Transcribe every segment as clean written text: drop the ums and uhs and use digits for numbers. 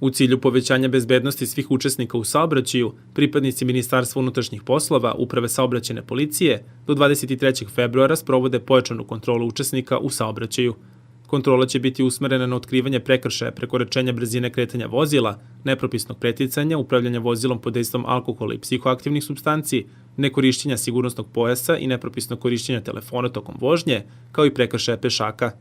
U cilju povećanja bezbednosti svih učesnika u saobraćaju, pripadnici Ministarstva unutrašnjih poslova, Uprave saobraćajne policije, do 23. februara sprovode pojačanu kontrolu učesnika u saobraćaju. Kontrola će biti usmerena na otkrivanje prekršaja prekoračenja brzine kretanja vozila, nepropisnog preticanja, upravljanja vozilom pod dejstvom alkohola i psihoaktivnih supstanci, nekorišćenja sigurnosnog pojasa i nepropisnog korišćenja telefona tokom vožnje, kao i prekršaja pešaka.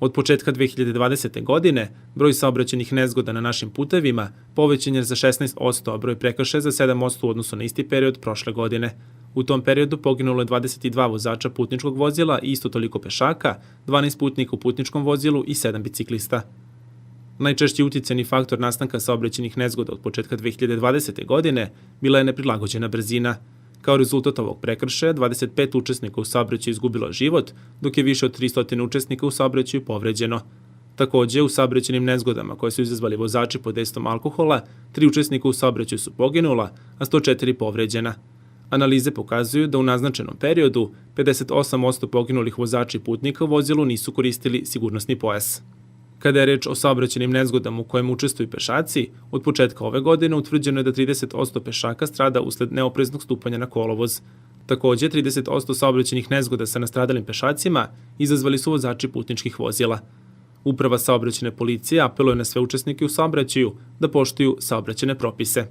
Od početka 2020. godine, broj saobraćajnih nezgoda na našim putevima povećan je za 16%, a broj prekršaja za 7% u odnosu na isti period prošle godine. U tom periodu poginulo je 22 vozača putničkog vozila i isto toliko pešaka, 12 putnika u putničkom vozilu i 7 biciklista. Najčešći uticajni faktor nastanka saobraćajnih nezgoda od početka 2020. godine bila je neprilagođena brzina. Kao rezultat ovog prekršaja, 25 učesnika u saobraćaju izgubilo život, dok je više od 300 učesnika u saobraćaju povređeno. Takođe, u saobraćajnim nezgodama koje su izazvali vozači pod dejstvom alkohola, 3 učesnika u saobraćaju su poginula, a 104 povređena. Analize pokazuju da u naznačenom periodu 58% poginulih vozača i putnika u vozilu nisu koristili sigurnosni pojas. Kada je reč o saobraćajnim nezgodama u kojem učestvuju pešaci, od početka ove godine utvrđeno je da 30% pešaka strada usled neopreznog stupanja na kolovoz. Takođe, 30% saobraćajnih nezgoda sa nastradalim pešacima izazvali su vozači putničkih vozila. Uprava saobraćajne policije apeluje na sve učesnike u saobraćaju da poštuju saobraćajne propise.